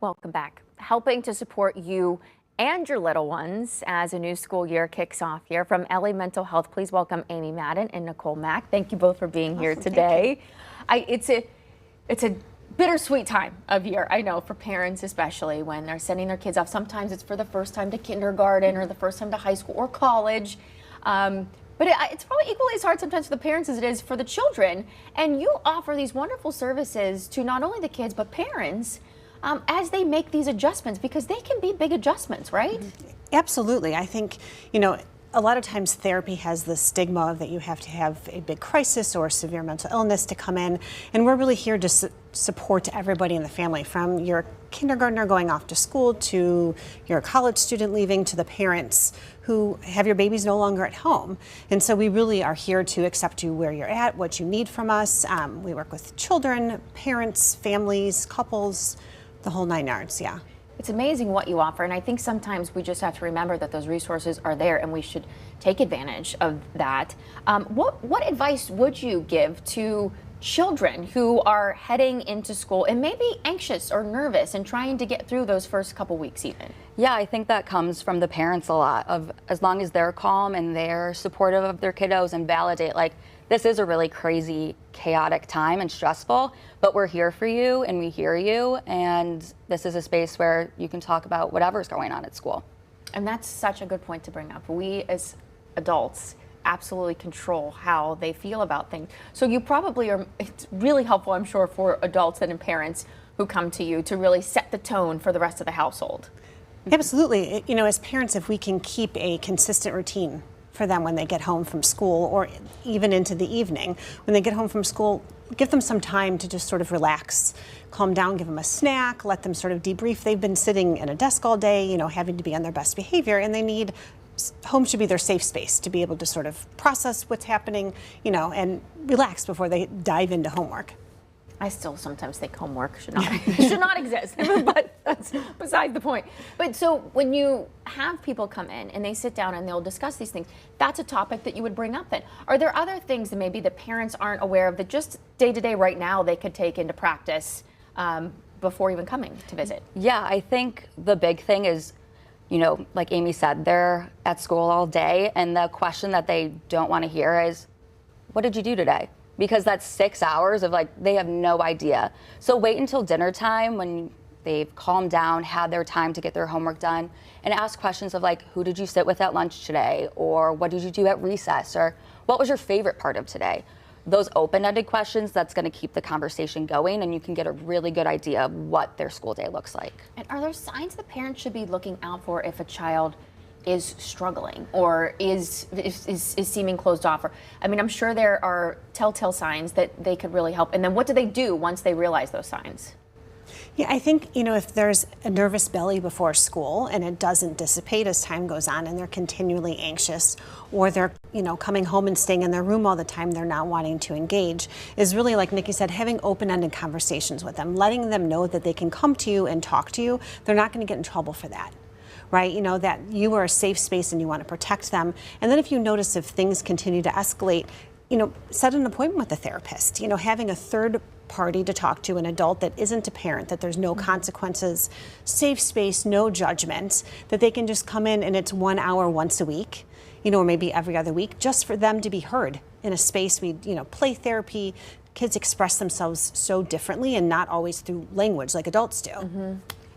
Welcome back. Helping to support you and your little ones as a new school year kicks off here. From Ellie Mental Health, please welcome Amy Madden and Nicole Mack. Thank you both for being here today. It's a bittersweet time of year, I know, for parents especially when they're sending their kids off. Sometimes it's for the first time to kindergarten or the first time to high school or college. But it's probably equally as hard sometimes for the parents as it is for the children. And you offer these wonderful services to not only the kids but parents as they make these adjustments, because they can be big adjustments, right? Absolutely. I think, a lot of times therapy has the stigma that you have to have a big crisis or severe mental illness to come in. And we're really here to support everybody in the family, from your kindergartner going off to school to your college student leaving to the parents who have your babies no longer at home. And so we really are here to accept you where you're at, what you need from us. We work with children, parents, families, couples, the whole 9 yards, yeah. It's amazing what you offer, and I think sometimes we just have to remember that those resources are there and we should take advantage of that. What advice would you give to children who are heading into school and maybe anxious or nervous and trying to get through those first couple weeks even? Yeah, I think that comes from the parents a lot. Of as long as they're calm and they're supportive of their kiddos and validate, like, this is a really crazy, chaotic time and stressful, but we're here for you and we hear you, and this is a space where you can talk about whatever's going on at school. And that's such a good point to bring up. We as adults absolutely control how they feel about things. So you probably are, it's really helpful, I'm sure, for adults and parents who come to you to really set the tone for the rest of the household. Absolutely. As parents, if we can keep a consistent routine for them when they get home from school, or even into the evening, when they get home from school, give them some time to just sort of relax, calm down, give them a snack, let them sort of debrief. They've been sitting at a desk all day, having to be on their best behavior, and they need, home should be their safe space to be able to sort of process what's happening, and relax before they dive into homework. I still sometimes think homework should not exist, but that's beside the point. But so when you have people come in and they sit down and they'll discuss these things, that's a topic that you would bring up then. Are there other things that maybe the parents aren't aware of that just day to day right now they could take into practice before even coming to visit? Yeah, I think the big thing is, like Amy said, they're at school all day, and the question that they don't want to hear is, what did you do today? Because that's 6 hours of, they have no idea. So wait until dinner time when they've calmed down, had their time to get their homework done, and ask questions of who did you sit with at lunch today? Or what did you do at recess? Or what was your favorite part of today? Those open-ended questions, that's gonna keep the conversation going, and you can get a really good idea of what their school day looks like. And are there signs the parents should be looking out for if a child is struggling or is seeming closed off? Or, I'm sure there are telltale signs that they could really help. And then what do they do once they realize those signs? Yeah, I think, if there's a nervous belly before school and it doesn't dissipate as time goes on and they're continually anxious, or they're, coming home and staying in their room all the time, they're not wanting to engage, is really, like Nikki said, having open-ended conversations with them, letting them know that they can come to you and talk to you. They're not going to get in trouble for that. Right? That you are a safe space and you want to protect them. And then if you notice if things continue to escalate, set an appointment with a therapist. Having a third party to talk to, an adult that isn't a parent, that there's no consequences, safe space, no judgment, that they can just come in and it's 1 hour once a week, or maybe every other week, just for them to be heard in a space. We, play therapy. Kids express themselves so differently and not always through language like adults do. Mm-hmm.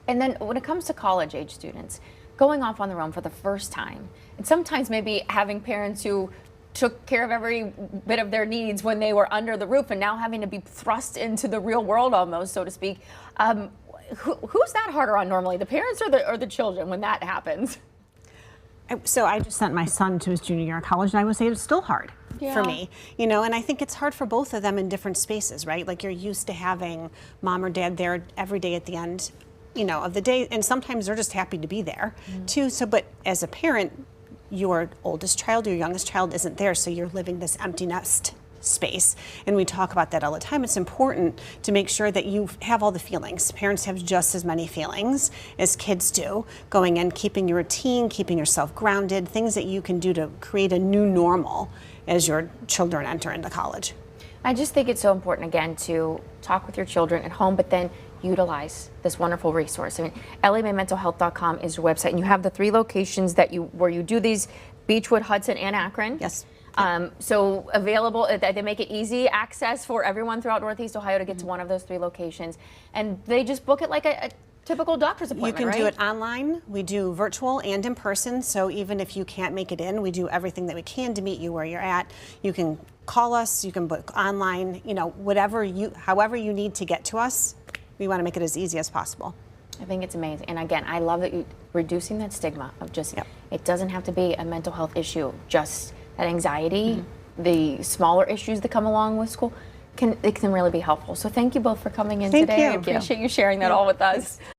And then when it comes to college age students, going off on their own for the first time, and sometimes maybe having parents who took care of every bit of their needs when they were under the roof and now having to be thrust into the real world almost, so to speak. Who's that harder on normally, the parents or the children when that happens? So I just sent my son to his junior year of college, and I would say it's still hard for me, and I think it's hard for both of them in different spaces, right? Like, you're used to having mom or dad there every day at the end of the day, and sometimes they're just happy to be there too. So, but as a parent, your oldest child, your youngest child isn't there, so you're living this empty nest space. And we talk about that all the time. It's important to make sure that you have all the feelings. Parents have just as many feelings as kids do, going in, keeping your routine, keeping yourself grounded, things that you can do to create a new normal as your children enter into college. I just think it's so important, again, to talk with your children at home, but then utilize this wonderful resource. I mean, elliemaymentalhealth.com is your website, and you have the 3 locations where you do these: Beechwood, Hudson, and Akron. Yes. So available, they make it easy access for everyone throughout Northeast Ohio to get to one of those 3 locations, and they just book it like a typical doctor's appointment. You can do right? it online. We do virtual and in person. So even if you can't make it in, we do everything that we can to meet you where you're at. You can call us. You can book online. You know, however you need to get to us. We want to make it as easy as possible. I think it's amazing. And again, I love that you're reducing that stigma of just, it doesn't have to be a mental health issue, just that anxiety, the smaller issues that come along with school, it can really be helpful. So thank you both for coming in Thank today. you. I appreciate you sharing that all with us.